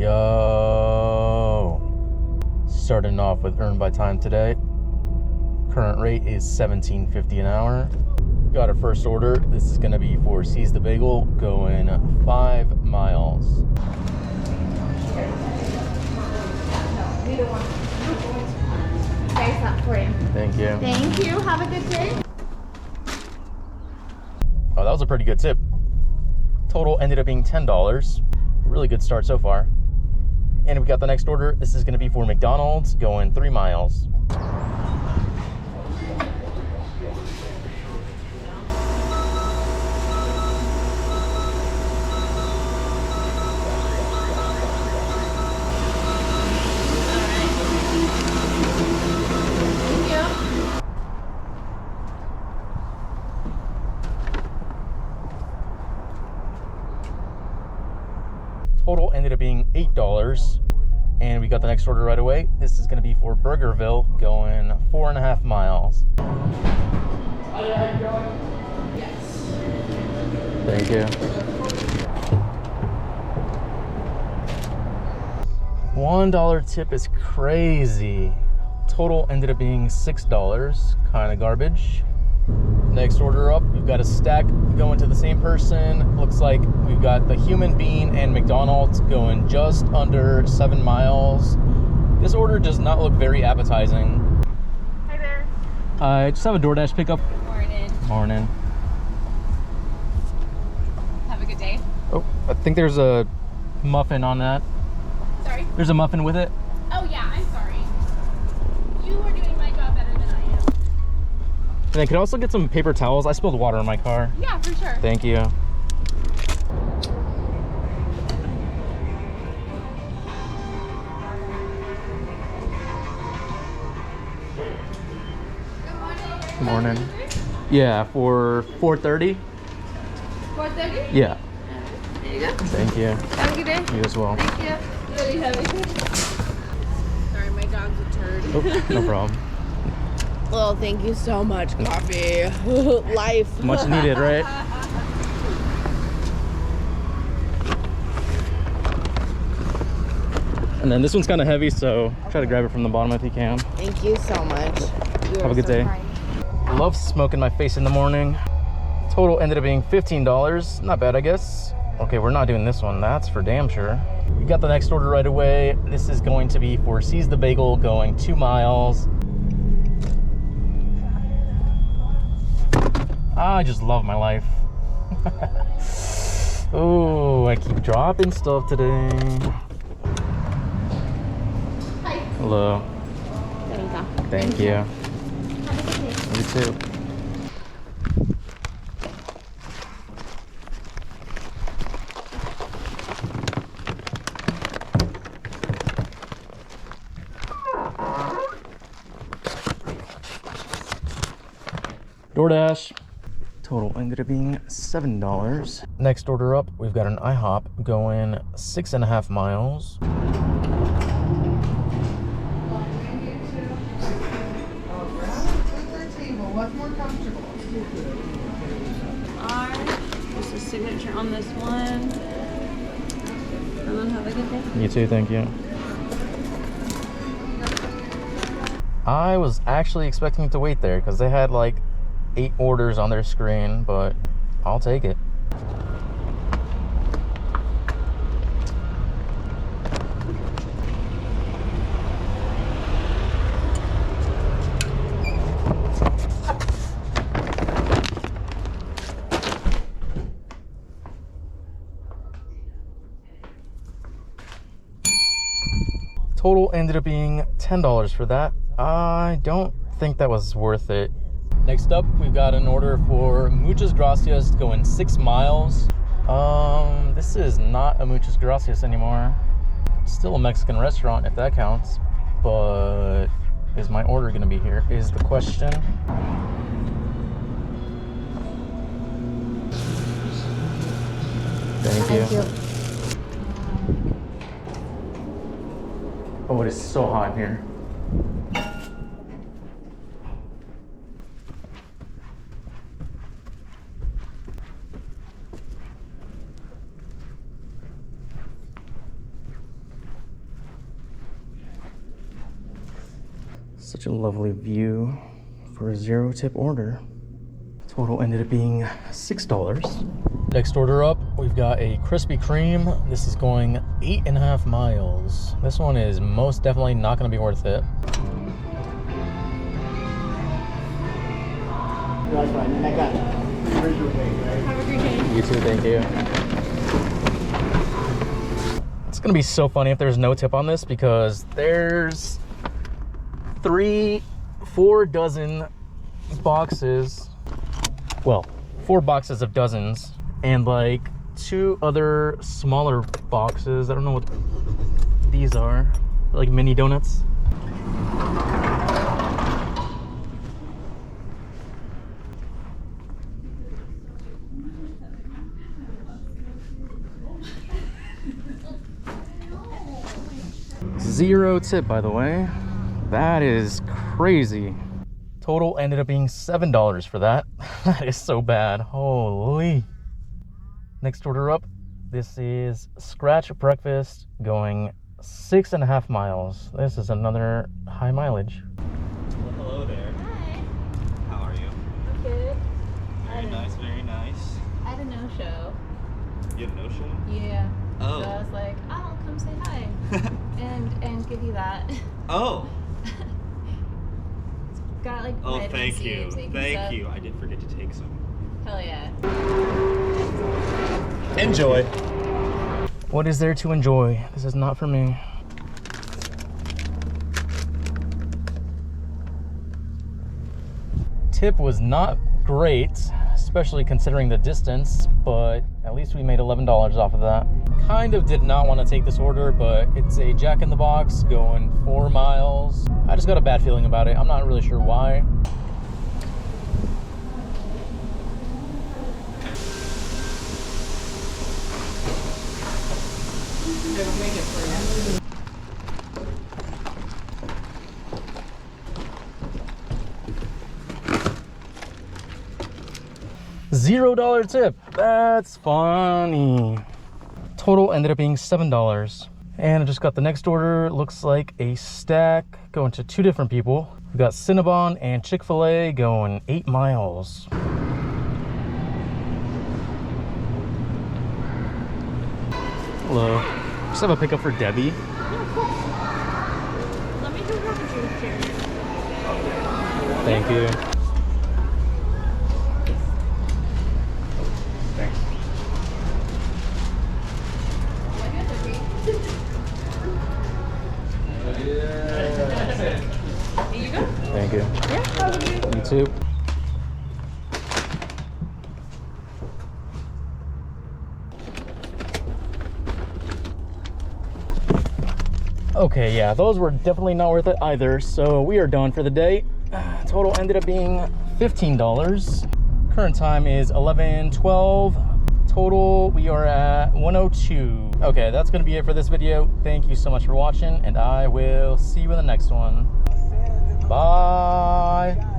Yo, starting off with earned by time today. Current rate is $17.50 an hour. Got our first order. This is going to be for Seize the Bagel, going 5 miles. There's that for you. Thank you. Thank you. Have a good day. Oh, that was a pretty good tip. Total ended up being $10. Really good start so far. And we got the next order. This is going to be for McDonald's, going 3 miles. Total ended up being $8, and we got the next order right away. This is going to be for Burgerville, going 4.5 miles. Yes. Thank you. $1 tip is crazy. Total ended up being $6, kind of garbage. Next order up, we've got a stack going to the same person. Looks like we've got the Human Bean and McDonald's going just under 7 miles. This order does not look very appetizing. Hi there. I just have a DoorDash pickup. Good morning. Morning. Have a good day. Oh, I think there's a muffin on that. Sorry? There's a muffin with it. Oh yeah, I'm sorry. You are doing my job better than I am. And then could I also get some paper towels? I spilled water in my car. Yeah, for sure. Thank you. Good morning. Yeah, for 4:30. 4:30? Yeah. There you go. Thank you. Have a good day. You as well. Thank you. Really have a good day. Sorry, my dog's a turd. Oh, no problem. Well, thank you so much, coffee. Life. Much needed, right? And then this one's kind of heavy, so try to grab it from the bottom if you can. Thank you so much. Have a good day. Love smoking my face in the morning. Total ended up being $15. Not bad, I guess. Okay, we're not doing this one. That's for damn sure. We got the next order right away. This is going to be for Seize the Bagel, going 2 miles. I just love my life. Oh, I keep dropping stuff today. Hi. Hello. There you go. Thank you. Have a good day. You too. DoorDash. Total ended up being $7. Next order up, we've got an IHOP going 6.5 miles. What's more comfortable? Just a signature on this one. And then have a good day. You too, thank you. I was actually expecting to wait there because they had like 8 orders on their screen, but I'll take it. Total ended up being $10 for that. I don't think that was worth it. Next up, we've got an order for Muchas Gracias going 6 miles. This is not a Muchas Gracias anymore. Still a Mexican restaurant if that counts, but is my order gonna be here is the question. Thank you. Oh, it is so hot in here. Such a lovely view for a 0 tip order. Total ended up being $6. Next order up, we've got a Krispy Kreme. This is going 8.5 miles. This one is most definitely not going to be worth it. Have a great day. You too, thank you. It's going to be so funny if there's no tip on this, because there's 4 dozen boxes. Well, 4 boxes of dozens, and like 2 other smaller boxes. I don't know what these are. They're like mini donuts. Zero tip, by the way. That is crazy. Total ended up being $7 for that. That is so bad. Holy. Next order up, this is Scratch Breakfast going 6.5 miles. This is another high mileage. Well, hello there. Hi. How are you? I'm good. Very nice, very nice. I had a no-show. You have no show? Yeah. Oh. So I was like, I'll come say hi and give you that. Oh. Got like Oh, vitamin thank C you. intake and Thank stuff. you. I did forget to take some. Hell yeah. Enjoy. What is there to enjoy? This is not for me. Tip was not great, especially considering the distance, but at least we made $11 off of that. Kind of did not want to take this order, but it's a Jack in the Box going 4 miles. I just got a bad feeling about it. I'm not really sure why. $0 tip. That's funny. Total ended up being $7. And I just got the next order. Looks like a stack going to 2 different people. We got Cinnabon and Chick-fil-A going 8 miles. Hello. Just have a pickup for Debbie. Let me go grab a drink here. Thank you. Thanks. Here you go. Thank you. Yeah, have a good. You too. Okay, yeah, those were definitely not worth it either, so we are done for the day. Total ended up being $15. Current time is 11:12. Total, we are at 102. Okay, that's gonna be it for this video. Thank you so much for watching, and I will see you in the next one. Bye.